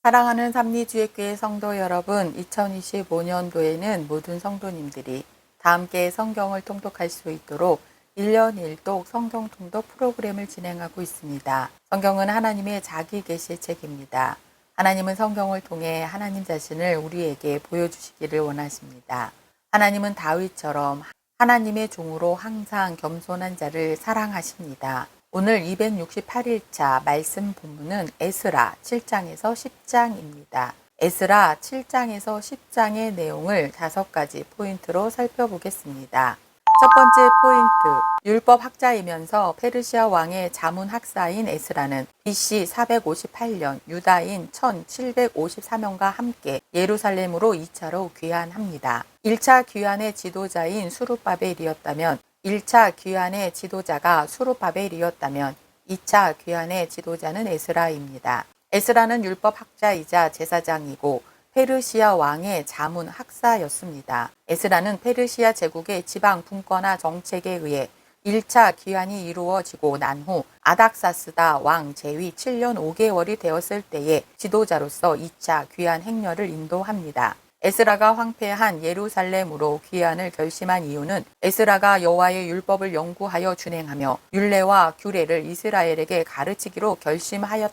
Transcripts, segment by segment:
사랑하는 삼리주의교회 성도 여러분, 2025년도에는 모든 성도님들이 다 함께 성경을 통독할 수 있도록 1년 1독 성경 통독 프로그램을 진행하고 있습니다. 성경은 하나님의 자기 계시의 책입니다. 하나님은 성경을 통해 하나님 자신을 우리에게 보여주시기를 원하십니다. 하나님은 다윗처럼 하나님의 종으로 항상 겸손한 자를 사랑하십니다. 오늘 268일차 말씀 본문은 에스라 7장에서 10장입니다. 에스라 7장에서 10장의 내용을 5가지 포인트로 살펴보겠습니다. 첫 번째 포인트, 율법 학자이면서 페르시아 왕의 자문 학사인 에스라는 BC 458년 유다인 1754명과 함께 예루살렘으로 2차로 귀환합니다. 1차 귀환의 지도자인 수룹바벨이었다면 1차 귀환의 지도자가 수룹바벨이었다면 2차 귀환의 지도자는 에스라입니다. 에스라는 율법 학자이자 제사장이고 페르시아 왕의 자문 학사였습니다. 에스라는 페르시아 제국의 지방 분권화 정책에 의해 1차 귀환이 이루어지고 난 후 아닥사스다 왕 재위 7년 5개월이 되었을 때에 지도자로서 2차 귀환 행렬을 인도합니다. 에스라가 황폐한 예루살렘으로 귀환을 결심한 이유는 에스라가 여호와의 율법을 연구하여 준행하며 율례와 규례를 이스라엘에게 가르치기로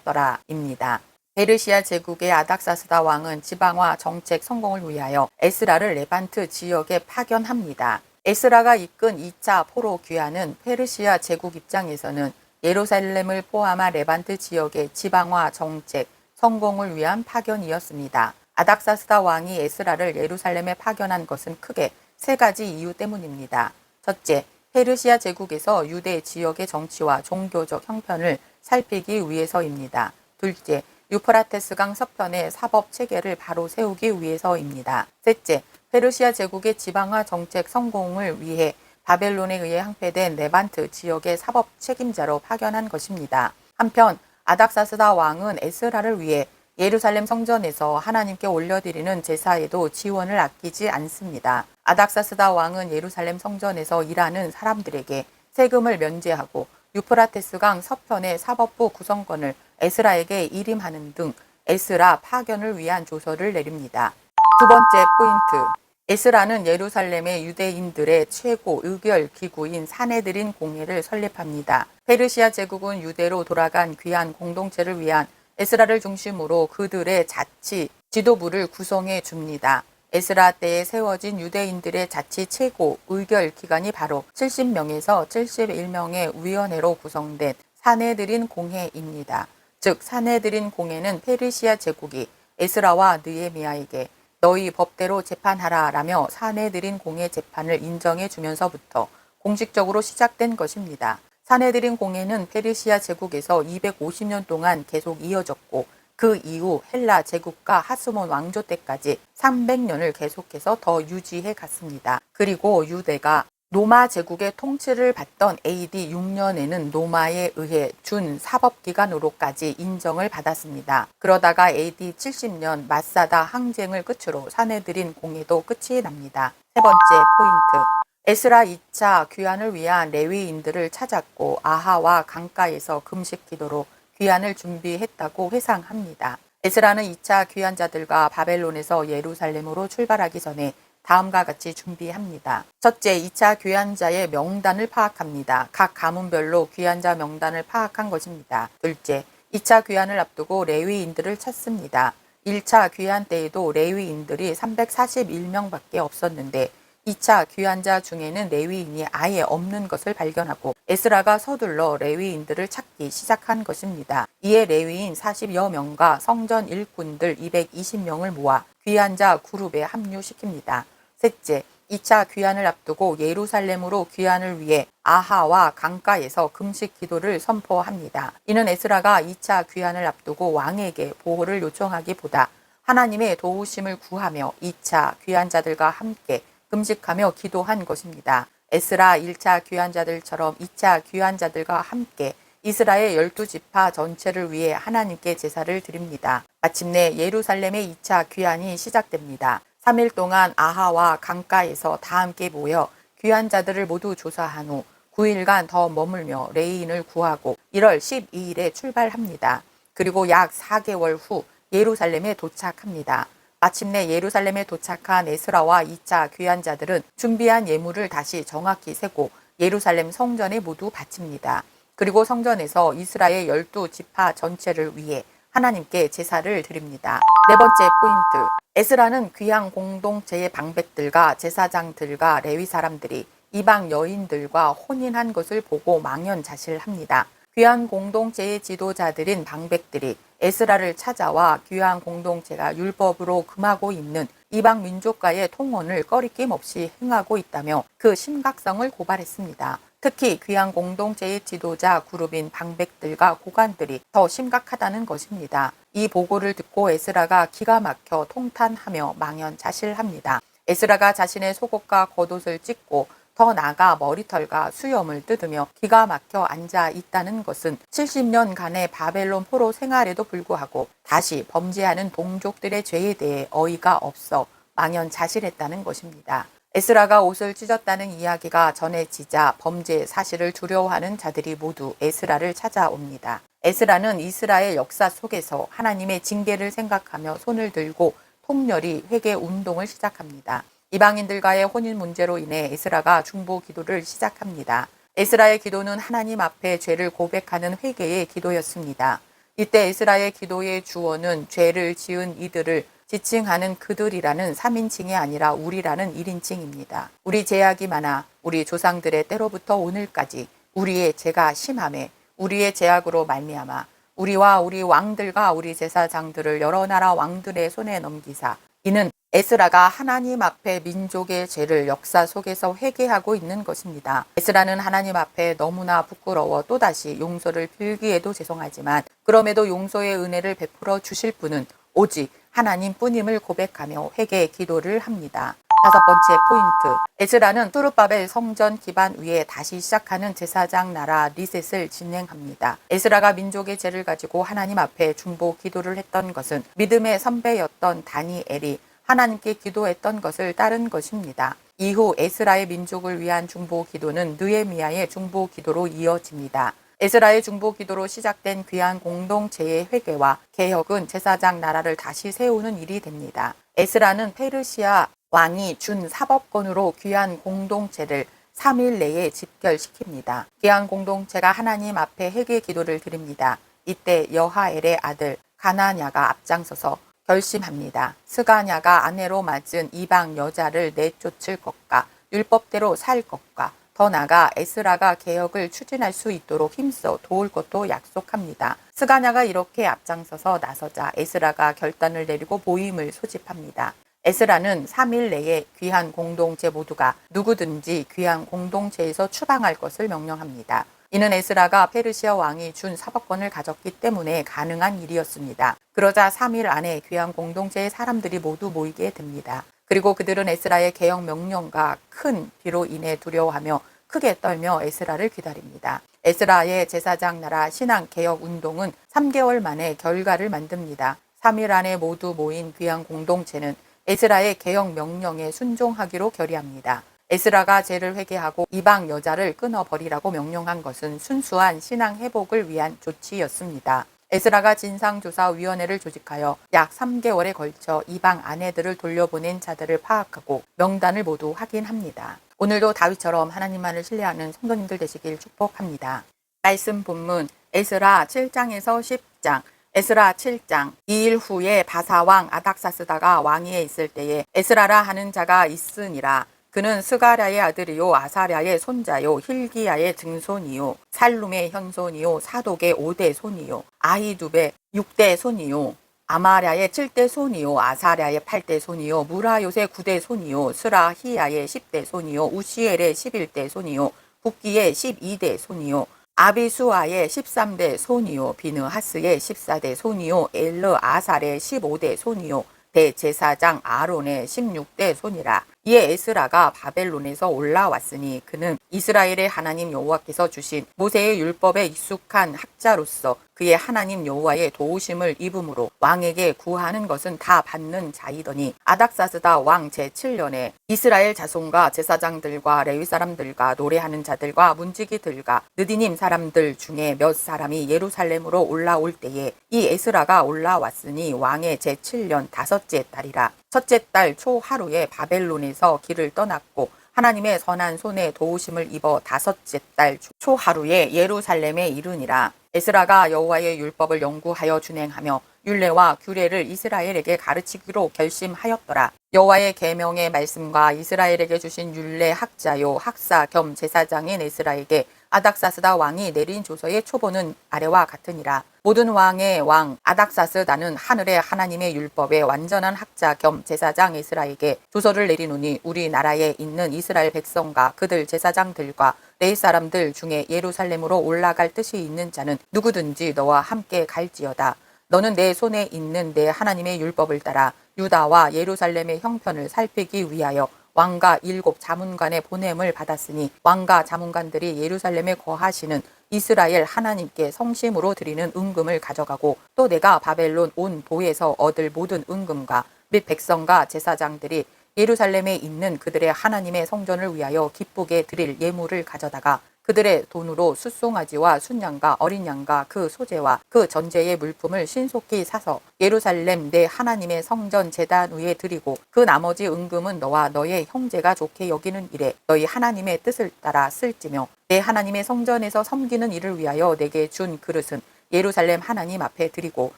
결심하였더라입니다. 페르시아 제국의 아닥사스다 왕은 지방화 정책 성공을 위하여 에스라를 레반트 지역에 파견합니다. 에스라가 이끈 2차 포로 귀환은 페르시아 제국 입장에서는 예루살렘을 포함한 레반트 지역의 지방화 정책 성공을 위한 파견이었습니다. 아닥사스다 왕이 에스라를 예루살렘에 파견한 것은 크게 3가지 이유 때문입니다. 첫째, 페르시아 제국에서 유대 지역의 정치와 종교적 형편을 살피기 위해서입니다. 둘째, 유프라테스강 서편의 사법 체계를 바로 세우기 위해서입니다. 셋째, 페르시아 제국의 지방화 정책 성공을 위해 바벨론에 의해 항폐된 레반트 지역의 사법 책임자로 파견한 것입니다. 한편 아닥사스다 왕은 에스라를 위해 예루살렘 성전에서 하나님께 올려드리는 제사에도 지원을 아끼지 않습니다. 아닥사스다 왕은 예루살렘 성전에서 일하는 사람들에게 세금을 면제하고 유프라테스강 서편의 사법부 구성권을 에스라에게 일임하는 등 에스라 파견을 위한 조서를 내립니다. 두 번째 포인트, 에스라는 예루살렘의 유대인들의 최고 의결 기구인 사네드린 공회를 설립합니다. 페르시아 제국은 유대로 돌아간 귀한 공동체를 위한 에스라를 중심으로 그들의 자치 지도부를 구성해 줍니다. 에스라 때에 세워진 유대인들의 자치 최고 의결 기관이 바로 70명에서 71명의 위원회로 구성된 사네드린 공회입니다. 즉 사네드린 공회는 페르시아 제국이 에스라와 느헤미야에게 너희 법대로 재판하라 라며 사네드린 공회 재판을 인정해 주면서부터 공식적으로 시작된 것입니다. 사네드린 공회는 페르시아 제국에서 250년 동안 계속 이어졌고 그 이후 헬라 제국과 하스몬 왕조 때까지 300년을 계속해서 더 유지해 갔습니다. 그리고 유대가 로마 제국의 통치를 받던 AD 6년에는 로마에 의해 준 사법기관으로까지 인정을 받았습니다. 그러다가 AD 70년 마사다 항쟁을 끝으로 사네드린 공회도 끝이 납니다. 세 번째 포인트, 에스라 2차 귀환을 위한 레위인들을 찾았고 아하와 강가에서 금식 기도로 귀환을 준비했다고 회상합니다. 에스라는 2차 귀환자들과 바벨론에서 예루살렘으로 출발하기 전에 다음과 같이 준비합니다. 첫째, 2차 귀환자의 명단을 파악합니다. 각 가문별로 귀환자 명단을 파악한 것입니다. 둘째, 2차 귀환을 앞두고 레위인들을 찾습니다. 1차 귀환 때에도 레위인들이 341명밖에 없었는데 2차 귀환자 중에는 레위인이 아예 없는 것을 발견하고 에스라가 서둘러 레위인들을 찾기 시작한 것입니다. 이에 레위인 40여 명과 성전 일꾼들 220명을 모아 귀환자 그룹에 합류시킵니다. 셋째, 2차 귀환을 앞두고 예루살렘으로 귀환을 위해 아하와 강가에서 금식 기도를 선포합니다. 이는 에스라가 2차 귀환을 앞두고 왕에게 보호를 요청하기보다 하나님의 도우심을 구하며 2차 귀환자들과 함께 금식하며 기도한 것입니다. 에스라 1차 귀환자들처럼 2차 귀환자들과 함께 이스라엘 12지파 전체를 위해 하나님께 제사를 드립니다. 마침내 예루살렘의 2차 귀환이 시작됩니다. 3일 동안 아하와 강가에서 다 함께 모여 귀환자들을 모두 조사한 후 9일간 더 머물며 레인을 구하고 1월 12일에 출발합니다. 그리고 약 4개월 후 예루살렘에 도착합니다. 마침내 예루살렘에 도착한 에스라와 2차 귀환자들은 준비한 예물을 다시 정확히 세고 예루살렘 성전에 모두 바칩니다. 그리고 성전에서 이스라엘 12지파 전체를 위해 하나님께 제사를 드립니다. 네 번째 포인트. 에스라는 귀향 공동체의 방백들과 제사장들과 레위 사람들이 이방 여인들과 혼인한 것을 보고 망연자실합니다. 귀향 공동체의 지도자들인 방백들이 에스라를 찾아와 귀향 공동체가 율법으로 금하고 있는 이방 민족과의 통혼을 꺼리낌 없이 행하고 있다며 그 심각성을 고발했습니다. 특히 귀향 공동체의 지도자 그룹인 방백들과 고관들이 더 심각하다는 것입니다. 이 보고를 듣고 에스라가 기가 막혀 통탄하며 망연자실합니다. 에스라가 자신의 속옷과 겉옷을 찢고 더 나아가 머리털과 수염을 뜯으며 기가 막혀 앉아 있다는 것은 70년간의 바벨론 포로 생활에도 불구하고 다시 범죄하는 동족들의 죄에 대해 어이가 없어 망연자실했다는 것입니다. 에스라가 옷을 찢었다는 이야기가 전해지자 범죄 사실을 두려워하는 자들이 모두 에스라를 찾아옵니다. 에스라는 이스라엘 역사 속에서 하나님의 징계를 생각하며 손을 들고 통렬히 회개 운동을 시작합니다. 이방인들과의 혼인 문제로 인해 에스라가 중보 기도를 시작합니다. 에스라의 기도는 하나님 앞에 죄를 고백하는 회개의 기도였습니다. 이때 에스라의 기도의 주어는 죄를 지은 이들을 지칭하는 그들이라는 3인칭이 아니라 우리라는 1인칭입니다. 우리 죄악이 많아 우리 조상들의 때로부터 오늘까지 우리의 죄가 심하매 우리의 죄악으로 말미암아 우리와 우리 왕들과 우리 제사장들을 여러 나라 왕들의 손에 넘기사 이는 에스라가 하나님 앞에 민족의 죄를 역사 속에서 회개하고 있는 것입니다. 에스라는 하나님 앞에 너무나 부끄러워 또다시 용서를 빌기에도 죄송하지만 그럼에도 용서의 은혜를 베풀어 주실 분은 오직 하나님뿐임을 고백하며 회개 기도를 합니다. 다섯 번째 포인트. 에스라는 수르바벨 성전 기반 위에 다시 시작하는 제사장 나라 리셋을 진행합니다. 에스라가 민족의 죄를 가지고 하나님 앞에 중보 기도를 했던 것은 믿음의 선배였던 다니엘이 하나님께 기도했던 것을 따른 것입니다. 이후 에스라의 민족을 위한 중보 기도는 느헤미야의 중보 기도로 이어집니다. 에스라의 중보 기도로 시작된 귀한 공동체의 회개와 개혁은 제사장 나라를 다시 세우는 일이 됩니다. 에스라는 페르시아 왕이 준 사법권으로 귀한 공동체를 3일 내에 집결시킵니다. 귀한 공동체가 하나님 앞에 회개 기도를 드립니다. 이때 여하엘의 아들 가나냐가 앞장서서 결심합니다. 스가냐가 아내로 맞은 이방 여자를 내쫓을 것과 율법대로 살 것과 더 나아가 에스라가 개혁을 추진할 수 있도록 힘써 도울 것도 약속합니다. 스가냐가 이렇게 앞장서서 나서자 에스라가 결단을 내리고 모임을 소집합니다. 에스라는 3일 내에 귀한 공동체 모두가 누구든지 귀한 공동체에서 추방할 것을 명령합니다. 이는 에스라가 페르시아 왕이 준 사법권을 가졌기 때문에 가능한 일이었습니다. 그러자 3일 안에 귀한 공동체의 사람들이 모두 모이게 됩니다. 그리고 그들은 에스라의 개혁 명령과 큰 비로 인해 두려워하며 크게 떨며 에스라를 기다립니다. 에스라의 제사장 나라 신앙 개혁 운동은 3개월 만에 결과를 만듭니다. 3일 안에 모두 모인 귀한 공동체는 에스라의 개혁 명령에 순종하기로 결의합니다. 에스라가 죄를 회개하고 이방 여자를 끊어버리라고 명령한 것은 순수한 신앙 회복을 위한 조치였습니다. 에스라가 진상조사위원회를 조직하여 약 3개월에 걸쳐 이방 아내들을 돌려보낸 자들을 파악하고 명단을 모두 확인합니다. 오늘도 다윗처럼 하나님만을 신뢰하는 성도님들 되시길 축복합니다. 말씀 본문 에스라 7장에서 10장. 에스라 7장. 2일 후에 바사왕 아닥사스다가 왕위에 있을 때에 에스라라 하는 자가 있으니라. 그는 스가랴의 아들이요 아사랴의 손자요 힐기야의 증손이요 살룸의 현손이요 사독의 5대 손이요 아히두베 6대 손이요 아마랴의 7대 손이요 아사랴의 8대 손이요 무라요의 9대 손이요 스라히야의 10대 손이요 우시엘의 11대 손이요 붓기의 12대 손이요 아비수아의 13대 손이요 비느하스의 14대 손이요 엘르아살의 15대 손이요 대제사장 아론의 16대 손이라. 이에 에스라가 바벨론에서 올라왔으니 그는 이스라엘의 하나님 여호와께서 주신 모세의 율법에 익숙한 학자로서 그의 하나님 여호와의 도우심을 입음으로 왕에게 구하는 것은 다 받는 자이더니 아닥사스다 왕 제7년에 이스라엘 자손과 제사장들과 레위 사람들과 노래하는 자들과 문지기들과 느디님 사람들 중에 몇 사람이 예루살렘으로 올라올 때에 이 에스라가 올라왔으니 왕의 제7년 다섯째 달이라. 첫째 달 초하루에 바벨론에서 길을 떠났고 하나님의 선한 손에 도우심을 입어 다섯째 달 초하루에 예루살렘에 이르니라. 에스라가 여호와의 율법을 연구하여 준행하며 율례와 규례를 이스라엘에게 가르치기로 결심하였더라. 여호와의 계명의 말씀과 이스라엘에게 주신 율례 학자요 학사 겸 제사장인 에스라에게 아닥사스다 왕이 내린 조서의 초본은 아래와 같으니라. 모든 왕의 왕 아닥사스다는 하늘의 하나님의 율법의 완전한 학자 겸 제사장 에스라에게 조서를 내리노니 우리나라에 있는 이스라엘 백성과 그들 제사장들과 레위 사람들 중에 예루살렘으로 올라갈 뜻이 있는 자는 누구든지 너와 함께 갈지어다. 너는 내 손에 있는 내 하나님의 율법을 따라 유다와 예루살렘의 형편을 살피기 위하여 왕과 7 자문관의 보냄을 받았으니 왕과 자문관들이 예루살렘에 거하시는 이스라엘 하나님께 성심으로 드리는 은금을 가져가고 또 내가 바벨론 온 보에서 얻을 모든 은금과 및 백성과 제사장들이 예루살렘에 있는 그들의 하나님의 성전을 위하여 기쁘게 드릴 예물을 가져다가 그들의 돈으로 숫송아지와 순양과 어린 양과 그 소재와 그 전제의 물품을 신속히 사서 예루살렘 내 하나님의 성전 제단 위에 드리고 그 나머지 은금은 너와 너의 형제가 좋게 여기는 일에 너희 하나님의 뜻을 따라 쓸지며 내 하나님의 성전에서 섬기는 일을 위하여 내게 준 그릇은 예루살렘 하나님 앞에 드리고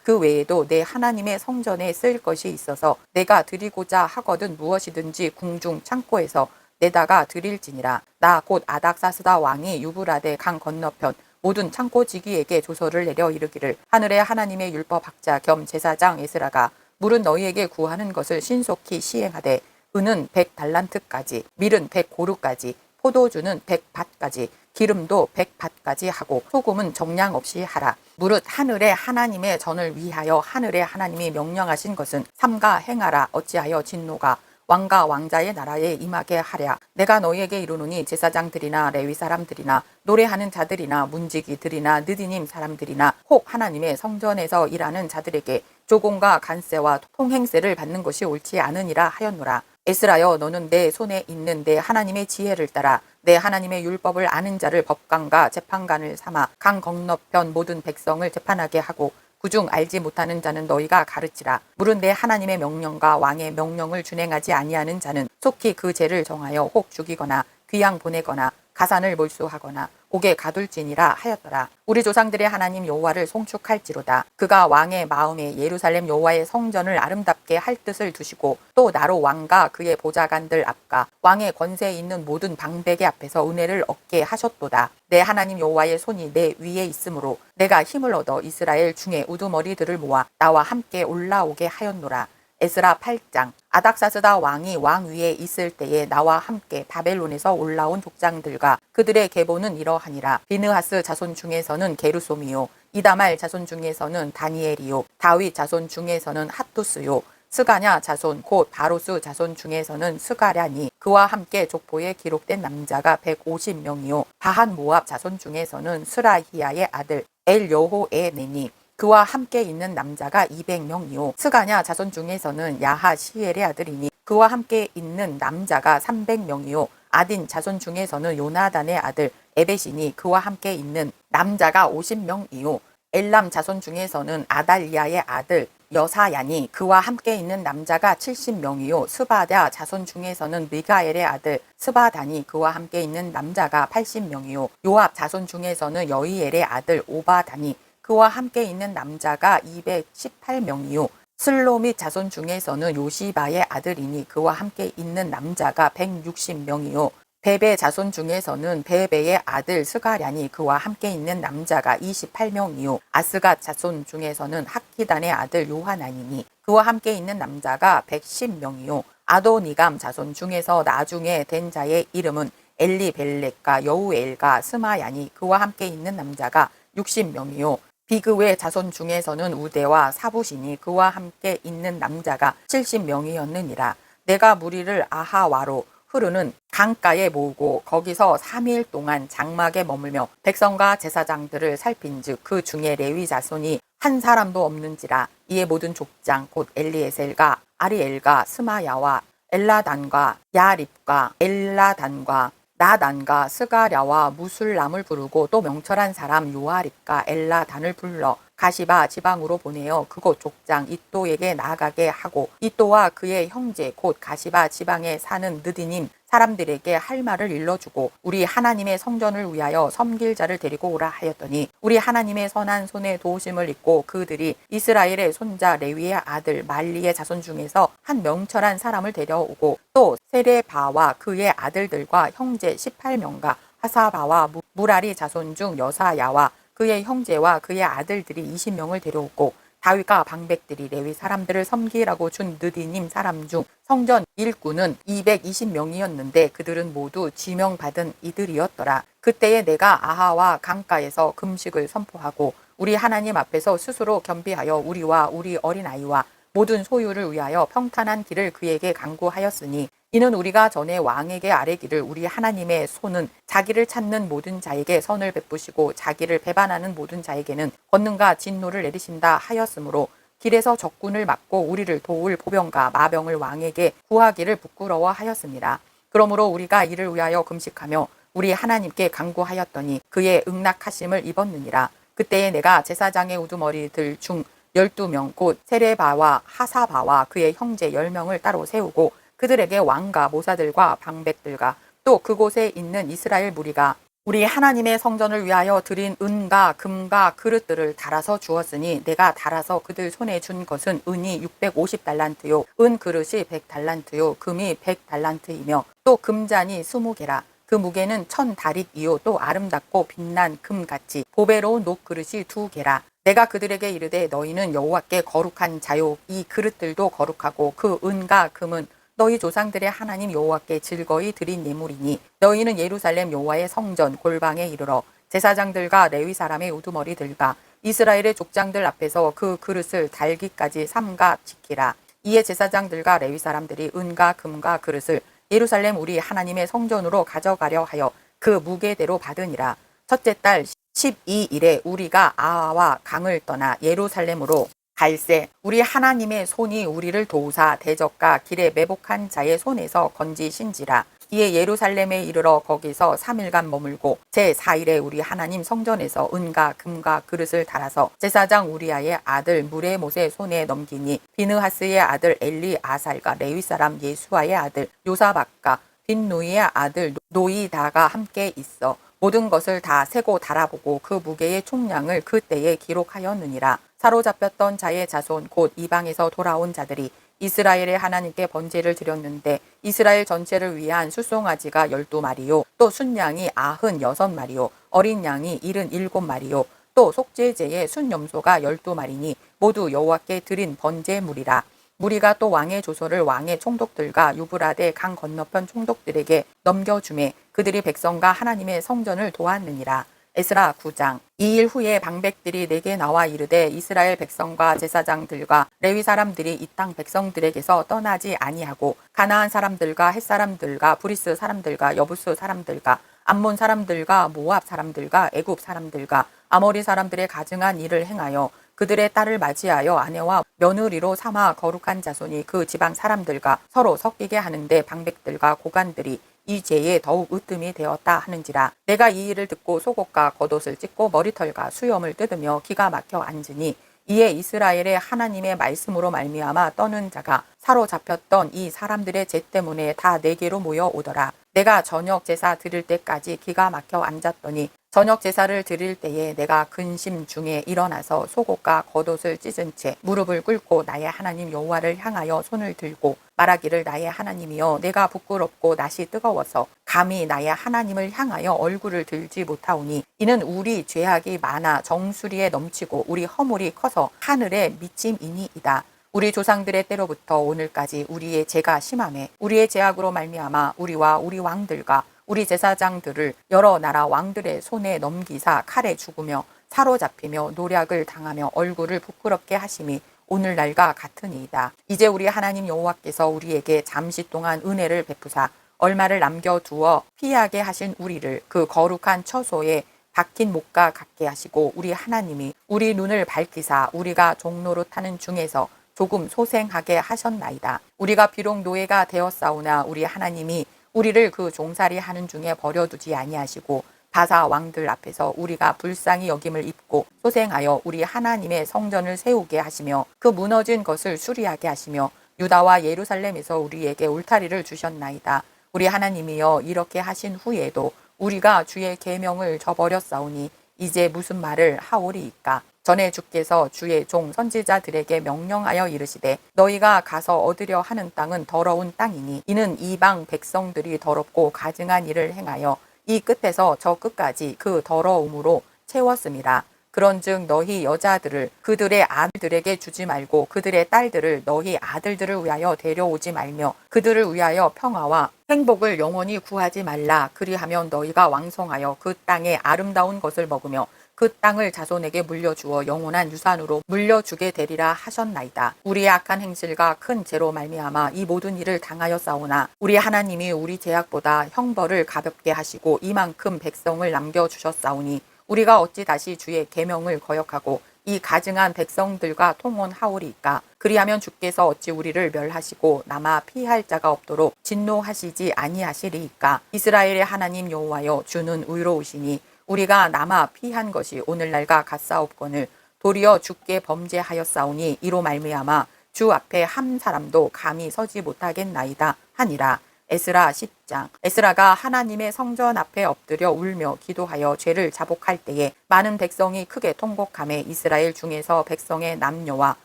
그 외에도 내 하나님의 성전에 쓸 것이 있어서 내가 드리고자 하거든 무엇이든지 궁중 창고에서 내다가 드릴지니라. 나 곧 아닥사스다 왕이 유브라데 강 건너편 모든 창고지기에게 조서를 내려 이르기를 하늘의 하나님의 율법학자 겸 제사장 에스라가 물은 너희에게 구하는 것을 신속히 시행하되 은은 100달란트까지 밀은 100고루까지 포도주는 100밭까지 기름도 100밭까지 하고 소금은 정량 없이 하라. 무릇 하늘의 하나님의 전을 위하여 하늘의 하나님이 명령하신 것은 삼가 행하라. 어찌하여 진노가 왕과 왕자의 나라에 임하게 하랴. 내가 너희에게 이르노니 제사장들이나 레위 사람들이나 노래하는 자들이나 문지기들이나 느디님 사람들이나 혹 하나님의 성전에서 일하는 자들에게 조공과 간세와 통행세를 받는 것이 옳지 않으니라 하였노라. 에스라여 너는 내 손에 있는 내 하나님의 지혜를 따라 내 하나님의 율법을 아는 자를 법관과 재판관을 삼아 강 건너편 모든 백성을 재판하게 하고 그중 알지 못하는 자는 너희가 가르치라. 물은 내 하나님의 명령과 왕의 명령을 준행하지 아니하는 자는 속히 그 죄를 정하여 혹 죽이거나 귀양 보내거나 가산을 몰수하거나 옥에 가둘지니라 하였더라. 우리 조상들의 하나님 여호와를 송축할지로다. 그가 왕의 마음에 예루살렘 여호와의 성전을 아름답게 할 뜻을 두시고 또 나로 왕과 그의 보좌관들 앞과 왕의 권세에 있는 모든 방백의 앞에서 은혜를 얻게 하셨도다. 내 하나님 여호와의 손이 내 위에 있으므로 내가 힘을 얻어 이스라엘 중에 우두머리들을 모아 나와 함께 올라오게 하였노라. 에스라 8장. 아닥사스다 왕이 왕 위에 있을 때에 나와 함께 바벨론에서 올라온 족장들과 그들의 계보는 이러하니라. 비느하스 자손 중에서는 게르솜이요 이다말 자손 중에서는 다니엘이요 다윗 자손 중에서는 핫투스요 스가냐 자손 곧 바로스 자손 중에서는 스가랴니 그와 함께 족보에 기록된 남자가 150명이요 바한 모압 자손 중에서는 스라히야의 아들 엘여호에네니 그와 함께 있는 남자가 200명이요 스가냐 자손 중에서는 야하시엘의 아들이니 그와 함께 있는 남자가 300명이요 아딘 자손 중에서는 요나단의 아들 에벳이니 그와 함께 있는 남자가 50명이요 엘람 자손 중에서는 아달리아의 아들 여사야니 그와 함께 있는 남자가 70명이요 스바랴 자손 중에서는 미가엘의 아들 스바다니 그와 함께 있는 남자가 80명이요 요압 자손 중에서는 여이엘의 아들 오바다니 그와 함께 있는 남자가 218명이요 슬로밋 자손 중에서는 요시바의 아들이니 그와 함께 있는 남자가 160명이요 베베 자손 중에서는 베베의 아들 스가랴니 그와 함께 있는 남자가 28명이요 아스갓 자손 중에서는 학기단의 아들 요하나니니 그와 함께 있는 남자가 110명이요 아도니감 자손 중에서 나중에 된 자의 이름은 엘리벨렉과 여우엘과 스마야니 그와 함께 있는 남자가 60명이요 비그웨 자손 중에서는 우대와 사부시니 그와 함께 있는 남자가 70명이었느니라. 내가 무리를 아하와로 흐르는 강가에 모으고 거기서 3일 동안 장막에 머물며 백성과 제사장들을 살핀즉 그 중에 레위 자손이 한 사람도 없는지라. 이에 모든 족장 곧 엘리에셀과 아리엘과 스마야와 엘라단과 야립과 엘라단과 나단과 스가랴와 무술람을 부르고 또 명철한 사람 요아립과 엘라단을 불러 가시바 지방으로 보내어 그곳 족장 이또에게 나아가게 하고 이또와 그의 형제 곧 가시바 지방에 사는 느디님 사람들에게 할 말을 일러주고 우리 하나님의 성전을 위하여 섬길 자를 데리고 오라 하였더니 우리 하나님의 선한 손에 도우심을 입고 그들이 이스라엘의 손자 레위의 아들 말리의 자손 중에서 한 명철한 사람을 데려오고 또 세레바와 그의 아들들과 형제 18명과 하사바와 무라리 자손 중 여사야와 그의 형제와 그의 아들들이 20명을 데려오고 다윗과 방백들이 레위 사람들을 섬기라고 준 느디님 사람 중 성전 일꾼은 220명이었는데 그들은 모두 지명받은 이들이었더라. 그때에 내가 아하와 강가에서 금식을 선포하고 우리 하나님 앞에서 스스로 겸비하여 우리와 우리 어린아이와 모든 소유를 위하여 평탄한 길을 그에게 간구하였으니 이는 우리가 전에 왕에게 아뢰기를 우리 하나님의 손은 자기를 찾는 모든 자에게 선을 베푸시고 자기를 배반하는 모든 자에게는 권능과 진노를 내리신다 하였으므로 길에서 적군을 막고 우리를 도울 보병과 마병을 왕에게 구하기를 부끄러워하였습니다. 그러므로 우리가 이를 위하여 금식하며 우리 하나님께 간구하였더니 그의 응낙하심을 입었느니라. 그때에 내가 제사장의 우두머리들 중 12명 곧 세레바와 하사바와 그의 형제 10명을 따로 세우고 그들에게 왕과 모사들과 방백들과 또 그곳에 있는 이스라엘 무리가 우리 하나님의 성전을 위하여 드린 은과 금과 그릇들을 달아서 주었으니 내가 달아서 그들 손에 준 것은 은이 650달란트요 은 그릇이 100달란트요 금이 100달란트이며 또 금잔이 20개라. 그 무게는 1000다릿이요 또 아름답고 빛난 금같이 보배로운 녹그릇이 2개라. 내가 그들에게 이르되 너희는 여호와께 거룩한 자요 이 그릇들도 거룩하고 그 은과 금은 너희 조상들의 하나님 여호와께 즐거이 드린 예물이니 너희는 예루살렘 여호와의 성전 골방에 이르러 제사장들과 레위 사람의 우두머리들과 이스라엘의 족장들 앞에서 그 그릇을 달기까지 삼가 지키라. 이에 제사장들과 레위 사람들이 은과 금과 그릇을 예루살렘 우리 하나님의 성전으로 가져가려 하여 그 무게대로 받으니라. 첫째 달 12일에 우리가 아하와 강을 떠나 예루살렘으로 갈새 우리 하나님의 손이 우리를 도우사 대적과 길에 매복한 자의 손에서 건지신지라. 이에 예루살렘에 이르러 거기서 3일간 머물고 제4일에 우리 하나님 성전에서 은과 금과 그릇을 달아서 제사장 우리아의 아들 무레못의 손에 넘기니 비느하스의 아들 엘리아살과 레위 사람 예수아의 아들 요사박과 빈누이의 아들 노이다가 함께 있어 모든 것을 다 세고 달아보고 그 무게의 총량을 그때에 기록하였느니라. 사로잡혔던 자의 자손 곧 이방에서 돌아온 자들이 이스라엘의 하나님께 번제를 드렸는데 이스라엘 전체를 위한 수송아지가 12마리요 또 순양이 96마리요 어린 양이 77마리요 또 속죄제의 순염소가 12마리니 모두 여호와께 드린 번제물이라. 무리가 또 왕의 조서를 왕의 총독들과 유브라데 강 건너편 총독들에게 넘겨주매 그들이 백성과 하나님의 성전을 도왔느니라. 에스라 9장. 2일 후에 방백들이 내게 나와 이르되 이스라엘 백성과 제사장들과 레위 사람들이 이 땅 백성들에게서 떠나지 아니하고 가나안 사람들과 헷 사람들과 브리스 사람들과 여부스 사람들과 암몬 사람들과 모압 사람들과 애굽 사람들과 아모리 사람들의 가증한 일을 행하여 그들의 딸을 맞이하여 아내와 며느리로 삼아 거룩한 자손이 그 지방 사람들과 서로 섞이게 하는데 방백들과 고관들이 이 죄에 더욱 으뜸이 되었다 하는지라. 내가 이 일을 듣고 속옷과 겉옷을 찢고 머리털과 수염을 뜯으며 기가 막혀 앉으니 이에 이스라엘의 하나님의 말씀으로 말미암아 떠는 자가 사로잡혔던 이 사람들의 죄 때문에 다 내게로 모여오더라. 내가 저녁 제사 드릴 때까지 기가 막혀 앉았더니 저녁 제사를 드릴 때에 내가 근심 중에 일어나서 속옷과 겉옷을 찢은 채 무릎을 꿇고 나의 하나님 여호와를 향하여 손을 들고 말하기를 나의 하나님이여 내가 부끄럽고 낯이 뜨거워서 감히 나의 하나님을 향하여 얼굴을 들지 못하오니 이는 우리 죄악이 많아 정수리에 넘치고 우리 허물이 커서 하늘에 미침이니이다. 우리 조상들의 때로부터 오늘까지 우리의 죄가 심하매 우리의 죄악으로 말미암아 우리와 우리 왕들과 우리 제사장들을 여러 나라 왕들의 손에 넘기사 칼에 죽으며 사로잡히며 노략을 당하며 얼굴을 부끄럽게 하심이 오늘날과 같으니이다. 이제 우리 하나님 여호와께서 우리에게 잠시 동안 은혜를 베푸사 얼마를 남겨두어 피하게 하신 우리를 그 거룩한 처소에 박힌 목과 같게 하시고 우리 하나님이 우리 눈을 밝히사 우리가 종로로 타는 중에서 조금 소생하게 하셨나이다. 우리가 비록 노예가 되었사오나 우리 하나님이 우리를 그 종살이 하는 중에 버려두지 아니하시고 바사 왕들 앞에서 우리가 불쌍히 여김을 입고 소생하여 우리 하나님의 성전을 세우게 하시며 그 무너진 것을 수리하게 하시며 유다와 예루살렘에서 우리에게 울타리를 주셨나이다. 우리 하나님이여 이렇게 하신 후에도 우리가 주의 계명을 저버렸사오니 이제 무슨 말을 하오리이까. 전에 주께서 주의 종 선지자들에게 명령하여 이르시되 너희가 가서 얻으려 하는 땅은 더러운 땅이니 이는 이방 백성들이 더럽고 가증한 일을 행하여 이 끝에서 저 끝까지 그 더러움으로 채웠음이라. 그런즉 너희 여자들을 그들의 아들들에게 주지 말고 그들의 딸들을 너희 아들들을 위하여 데려오지 말며 그들을 위하여 평화와 행복을 영원히 구하지 말라. 그리하면 너희가 왕성하여 그 땅의 아름다운 것을 먹으며 그 땅을 자손에게 물려주어 영원한 유산으로 물려주게 되리라 하셨나이다. 우리의 악한 행실과 큰 죄로 말미암아 이 모든 일을 당하였사오나 우리 하나님이 우리 죄악보다 형벌을 가볍게 하시고 이만큼 백성을 남겨주셨사오니 우리가 어찌 다시 주의 계명을 거역하고 이 가증한 백성들과 통혼하오리이까. 그리하면 주께서 어찌 우리를 멸하시고 남아 피할 자가 없도록 진노하시지 아니하시리이까. 이스라엘의 하나님 여호와여 주는 의로우시니 우리가 남아 피한 것이 오늘날과 같사옵거늘 도리어 주께 범죄하였사오니 이로 말미암아 주 앞에 한 사람도 감히 서지 못하겠나이다 하니라. 에스라 10장. 에스라가 하나님의 성전 앞에 엎드려 울며 기도하여 죄를 자복할 때에 많은 백성이 크게 통곡하며 이스라엘 중에서 백성의 남녀와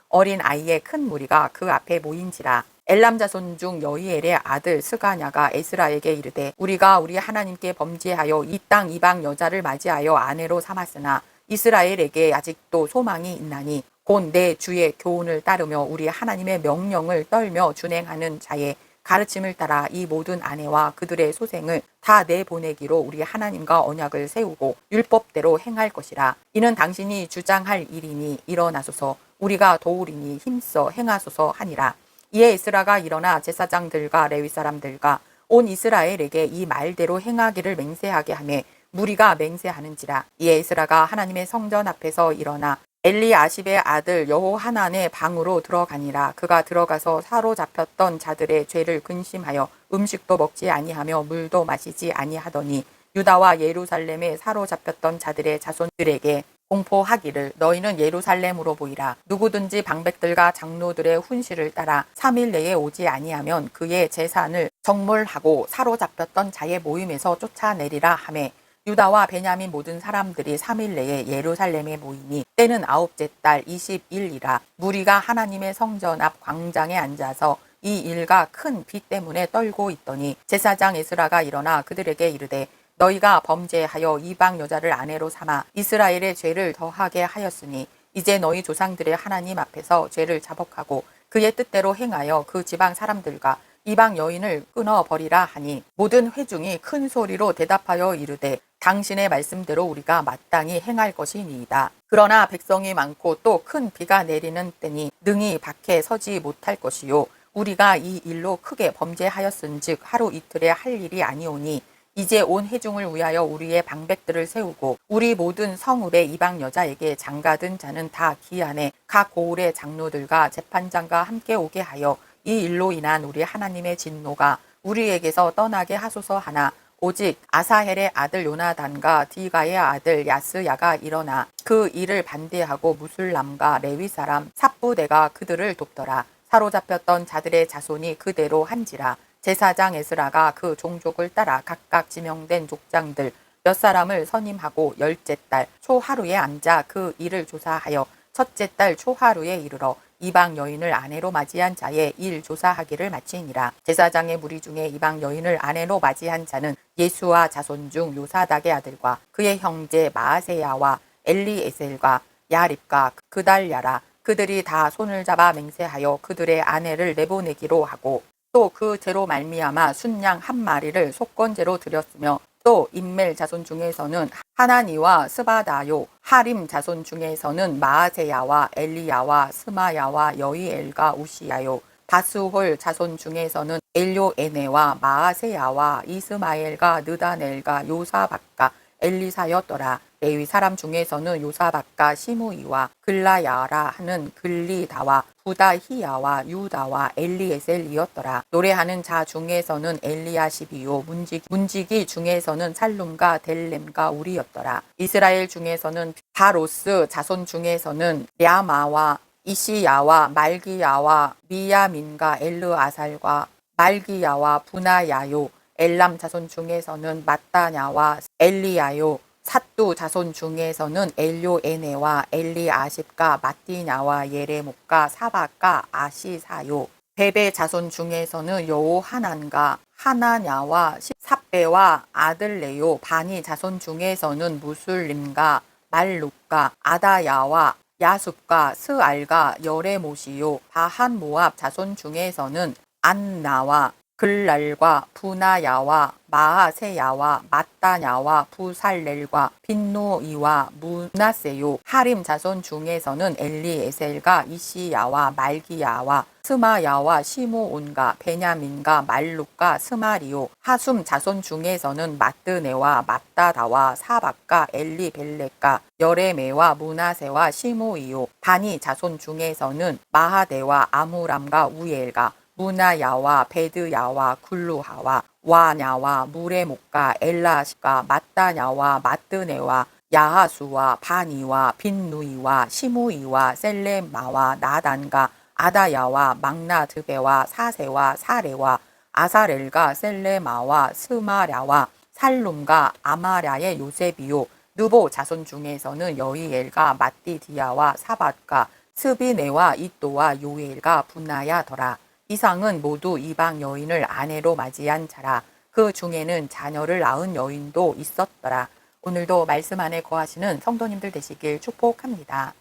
어린 아이의 큰 무리가 그 앞에 모인지라. 엘람 자손 중 여이엘의 아들 스가냐가 에스라에게 이르되 우리가 우리 하나님께 범죄하여 이 땅 이방 여자를 맞이하여 아내로 삼았으나 이스라엘에게 아직도 소망이 있나니 곧 내 주의 교훈을 따르며 우리 하나님의 명령을 떨며 준행하는 자의 가르침을 따라 이 모든 아내와 그들의 소생을 다 내보내기로 우리 하나님과 언약을 세우고 율법대로 행할 것이라. 이는 당신이 주장할 일이니 일어나소서 우리가 도우리니 힘써 행하소서 하니라. 이에 에스라가 일어나 제사장들과 레위 사람들과 온 이스라엘에게 이 말대로 행하기를 맹세하게 하며 무리가 맹세하는지라. 이에 에스라가 하나님의 성전 앞에서 일어나 엘리아십의 아들 여호하난의 방으로 들어가니라. 그가 들어가서 사로잡혔던 자들의 죄를 근심하여 음식도 먹지 아니하며 물도 마시지 아니하더니 유다와 예루살렘에 사로잡혔던 자들의 자손들에게 공포하기를 너희는 예루살렘으로 보이라. 누구든지 방백들과 장로들의 훈시를 따라 3일 내에 오지 아니하면 그의 재산을 정몰하고 사로잡혔던 자의 모임에서 쫓아내리라 하매 유다와 베냐민 모든 사람들이 3일 내에 예루살렘에 모이니 때는 9째 달 20일이라. 무리가 하나님의 성전 앞 광장에 앉아서 이 일과 큰 비 때문에 떨고 있더니 제사장 에스라가 일어나 그들에게 이르되 너희가 범죄하여 이방 여자를 아내로 삼아 이스라엘의 죄를 더하게 하였으니 이제 너희 조상들의 하나님 앞에서 죄를 자복하고 그의 뜻대로 행하여 그 지방 사람들과 이방 여인을 끊어버리라 하니 모든 회중이 큰 소리로 대답하여 이르되 당신의 말씀대로 우리가 마땅히 행할 것이니이다. 그러나 백성이 많고 또 큰 비가 내리는 때니 능히 밖에 서지 못할 것이요 우리가 이 일로 크게 범죄하였은즉 하루 이틀에 할 일이 아니오니 이제 온 회중을 위하여 우리의 방백들을 세우고 우리 모든 성읍의 이방 여자에게 장가든 자는 다 기한에 각 고을의 장로들과 재판장과 함께 오게 하여 이 일로 인한 우리 하나님의 진노가 우리에게서 떠나게 하소서 하나 오직 아사헬의 아들 요나단과 디가의 아들 야스야가 일어나 그 일을 반대하고 무술람과 레위 사람 삽부대가 그들을 돕더라. 사로잡혔던 자들의 자손이 그대로 한지라. 제사장 에스라가 그 종족을 따라 각각 지명된 족장들 몇 사람을 선임하고 10째 달 초하루에 앉아 그 일을 조사하여 첫째 달 초하루에 이르러 이방 여인을 아내로 맞이한 자의 일 조사하기를 마치니라. 제사장의 무리 중에 이방 여인을 아내로 맞이한 자는 예수와 자손 중 요사닥의 아들과 그의 형제 마아세야와 엘리에셀과 야립과 그달야라. 그들이 다 손을 잡아 맹세하여 그들의 아내를 내보내기로 하고 또 그 죄로 말미암아 순양 한 마리를 속건제로 드렸으며 또 인멜 자손 중에서는 하나니와 스바다요, 하림 자손 중에서는 마아세야와 엘리야와 스마야와 여이엘과 우시야요, 바스홀 자손 중에서는 엘요에네와 마아세야와 이스마엘과 느다넬과 요사박과 엘리사였더라. 레위 사람 중에서는 요사박과 시므이와 글라야라 하는 글리다와 부다히야와 유다와 엘리에셀이었더라. 노래하는 자 중에서는 엘리야십이요, 문지기 중에서는 살룸과 델렘과 우리였더라. 이스라엘 중에서는 바로스 자손 중에서는 랴마와 이시야와 말기야와 미야민과 엘르아살과 말기야와 부나야요, 엘람 자손 중에서는 마따냐와 엘리야요, 삿두 자손 중에서는 엘요에네와 엘리아십과 마띠냐와 예레목과 사박과 아시사요, 베베 자손 중에서는 여호하난과 하나냐와 삽베와 아들레요, 바니 자손 중에서는 무술림과 말룩과 아다야와 야숲과 스알과 여레모시요, 바한 모압 자손 중에서는 안나와 글랄과 부나야와 마하세야와 마따냐와 부살렐과 빈노이와 무나세요, 하림 자손 중에서는 엘리에셀과 이시야와 말기야와 스마야와 시므온과 베냐민과 말룩과 스마리요, 하숨 자손 중에서는 마뜨네와 마따다와 사박과 엘리벨렉과 여레메와 무나세와 시므이요, 바니 자손 중에서는 마하데와 아무람과 우엘과 무나야와 베드야와 굴루하와 와냐와 무레목과 엘라시과 마따냐와 마뜨네와 야하수와 바니와 빈누이와 시므이와 셀레마와 나단과 아다야와 막나드베와 사세와 사레와 아사렐과 셀레마와 스마랴와 살룸과 아마랴의 요셉이요, 느보 자손 중에서는 여이엘과 마띠디야와 사밧과 스비네와 이또와 요엘과 분나야더라. 이상은 모두 이방 여인을 아내로 맞이한 자라. 그 중에는 자녀를 낳은 여인도 있었더라. 오늘도 말씀 안에 거하시는 성도님들 되시길 축복합니다.